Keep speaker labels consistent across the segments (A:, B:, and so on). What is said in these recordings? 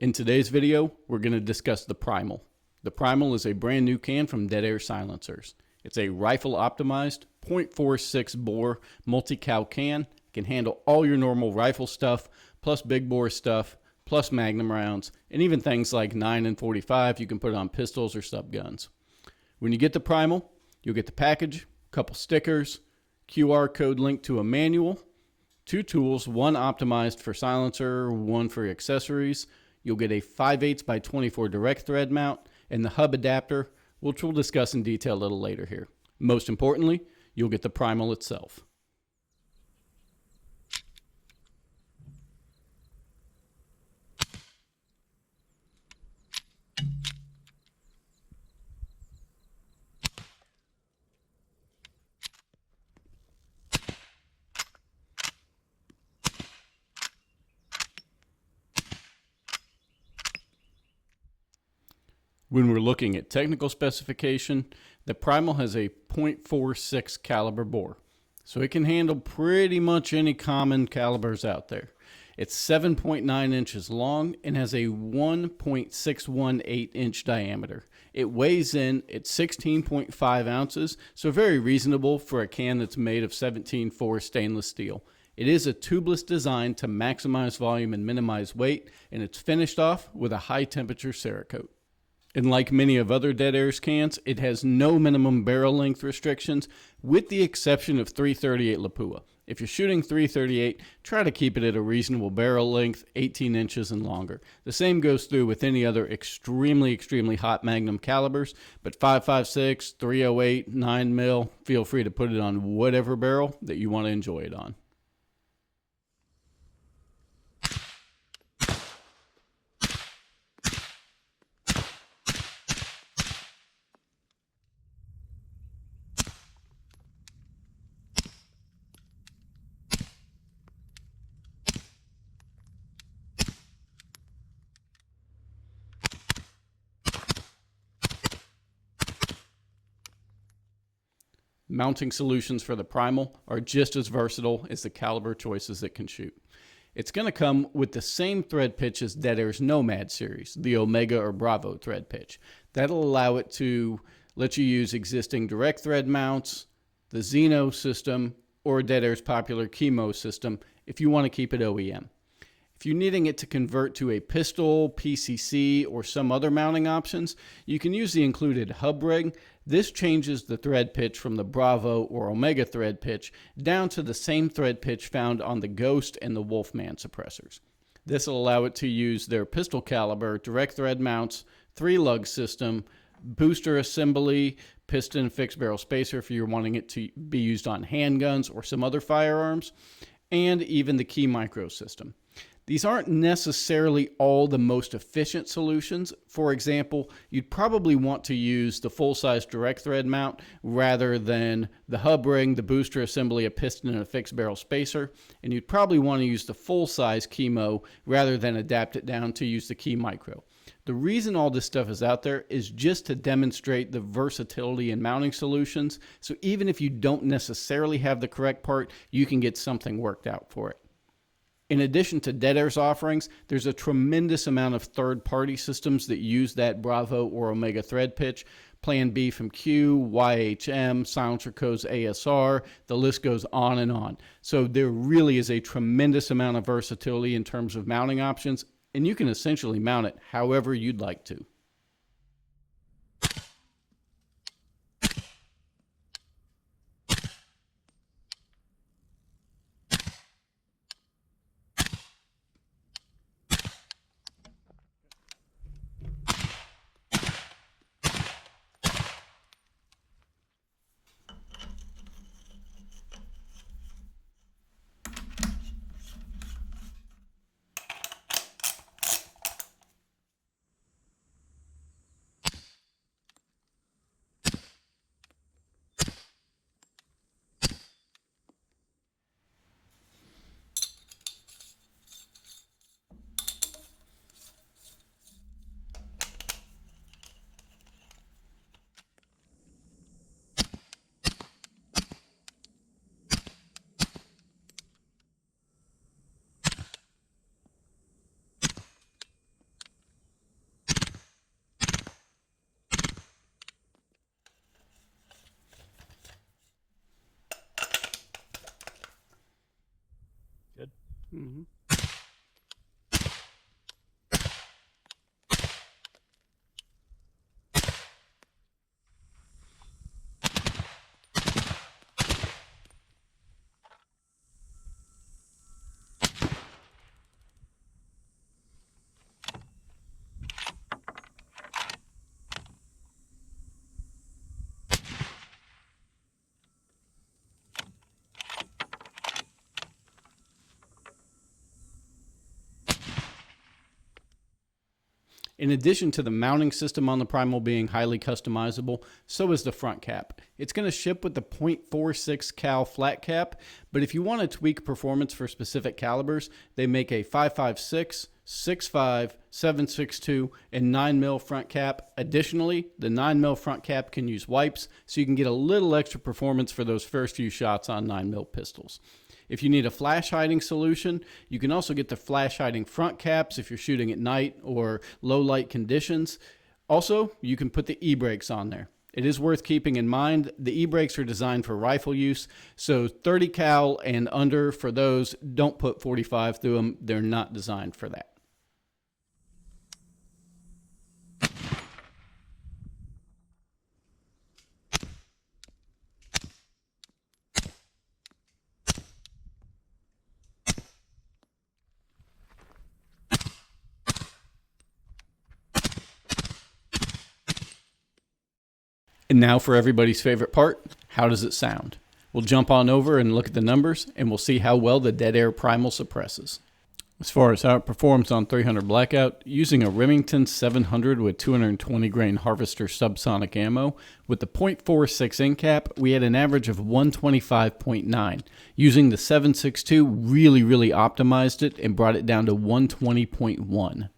A: In today's video, we're going to discuss the Primal. The Primal is a brand new can from Dead Air Silencers. It's a rifle optimized .46 bore multi-cal can. It can handle all your normal rifle stuff, plus big bore stuff, plus magnum rounds, and even things like 9 and 45 you can put on pistols or subguns. When you get the Primal, you'll get the package, a couple stickers, QR code link to a manual, 2 tools, one optimized for silencer, one for accessories. You'll get a 5/8 by 24 direct thread mount and the hub adapter, which we'll discuss in detail a little later here. Most importantly, you'll get the Primal itself. When we're looking at technical specification, the Primal has a .46 caliber bore, so it can handle pretty much any common calibers out there. It's 7.9 inches long and has a 1.618 inch diameter. It weighs in at 16.5 ounces, so very reasonable for a can that's made of 17.4 stainless steel. It is a tubeless design to maximize volume and minimize weight, and it's finished off with a high temperature Cerakote. And like many of other Dead Air's cans, it has no minimum barrel length restrictions, with the exception of .338 Lapua. If you're shooting .338, try to keep it at a reasonable barrel length, 18 inches and longer. The same goes through with any other extremely hot Magnum calibers, but 5.56, .308, 9mm, feel free to put it on whatever barrel that you want to enjoy it on. Mounting solutions for the Primal are just as versatile as the caliber choices it can shoot. It's going to come with the same thread pitch as Dead Air's Nomad series, the Omega or Bravo thread pitch. That'll allow it to let you use existing direct thread mounts, the Xeno system, or Dead Air's popular Keymo system if you want to keep it OEM. If you're needing it to convert to a pistol, PCC, or some other mounting options, you can use the included hub rig. This changes the thread pitch from the Bravo or Omega thread pitch down to the same thread pitch found on the Ghost and the Wolfman suppressors. This will allow it to use their pistol caliber, direct thread mounts, 3-lug system, booster assembly, piston fixed barrel spacer if you're wanting it to be used on handguns or some other firearms, and even the Keymo system. These aren't necessarily all the most efficient solutions. For example, you'd probably want to use the full-size direct thread mount rather than the hub ring, the booster assembly, a piston, and a fixed barrel spacer. And you'd probably want to use the full-size Keymo rather than adapt it down to use the Keymo. The reason all this stuff is out there is just to demonstrate the versatility in mounting solutions. So even if you don't necessarily have the correct part, you can get something worked out for it. In addition to Dead Air's offerings, there's a tremendous amount of third-party systems that use that Bravo or Omega thread pitch. Plan B from Q, YHM, Silencer Co's ASR, the list goes on and on. So there really is a tremendous amount of versatility in terms of mounting options, and you can essentially mount it however you'd like to. In addition to the mounting system on the Primal being highly customizable, so is the front cap. It's going to ship with the .46 cal flat cap, but if you want to tweak performance for specific calibers, they make a 5.56, 6.5, 7.62, and 9mm front cap. Additionally, the 9mm front cap can use wipes, so you can get a little extra performance for those first few shots on 9mm pistols. If you need a flash hiding solution, you can also get the flash hiding front caps if you're shooting at night or low light conditions. Also, you can put the e-brakes on there. It is worth keeping in mind, the e-brakes are designed for rifle use, so 30 cal and under for those, don't put 45 through them. They're not designed for that. And now for everybody's favorite part, how does it sound? We'll jump on over and look at the numbers, and we'll see how well the Dead Air Primal suppresses. As far as how it performs on 300 Blackout, using a Remington 700 with 220 grain Harvester subsonic ammo, with the .46 in cap, we had an average of 125.9. Using the 7.62, really optimized it and brought it down to 120.1.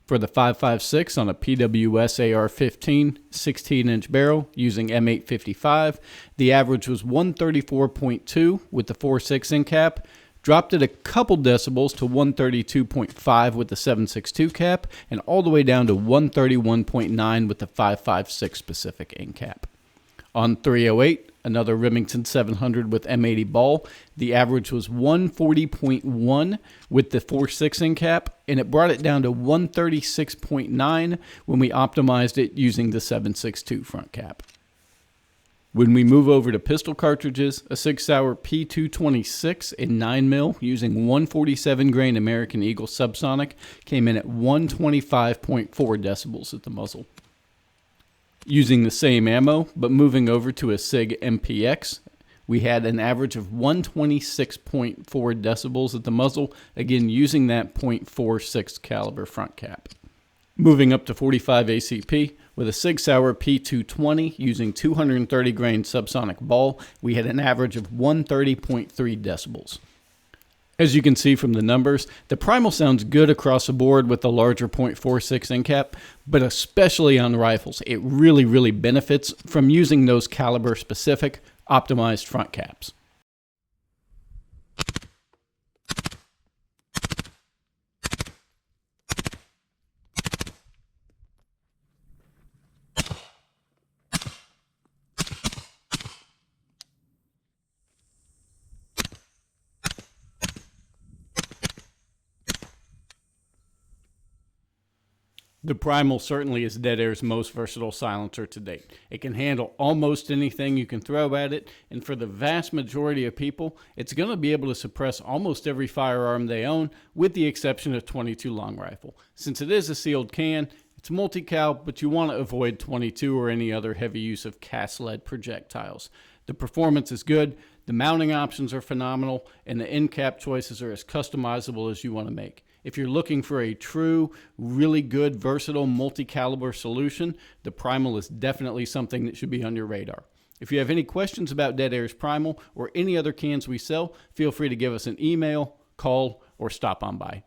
A: For the 5.56 on a PWS AR-15 16-inch barrel using M855, the average was 134.2 with the 4.6 in cap, dropped it a couple decibels to 132.5 with the 7.62 cap, and all the way down to 131.9 with the 5.56 specific in cap. On 308, another Remington 700 with M80 ball, the average was 140.1 with the 4.6 in cap, and it brought it down to 136.9 when we optimized it using the 7.62 front cap. When we move over to pistol cartridges, a Sig Sauer P226 in 9mm using 147 grain American Eagle subsonic came in at 125.4 decibels at the muzzle. Using the same ammo, but moving over to a SIG MPX, we had an average of 126.4 decibels at the muzzle, again using that .46 caliber front cap. Moving up to 45 ACP, with a Sig Sauer P220 using 230 grain subsonic ball, we had an average of 130.3 decibels. As you can see from the numbers, the Primal sounds good across the board with the larger .46 in cap, but especially on rifles, it really benefits from using those caliber specific optimized front caps. The Primal certainly is Dead Air's most versatile silencer to date. It can handle almost anything you can throw at it, and for the vast majority of people, it's going to be able to suppress almost every firearm they own, with the exception of .22 long rifle. Since it is a sealed can, it's multi-cal, but you want to avoid .22 or any other heavy use of cast-lead projectiles. The performance is good, the mounting options are phenomenal, and the end cap choices are as customizable as you want to make. If you're looking for a true, really good, versatile, multi-caliber solution, the Primal is definitely something that should be on your radar. If you have any questions about Dead Air's Primal or any other cans we sell, feel free to give us an email, call, or stop on by.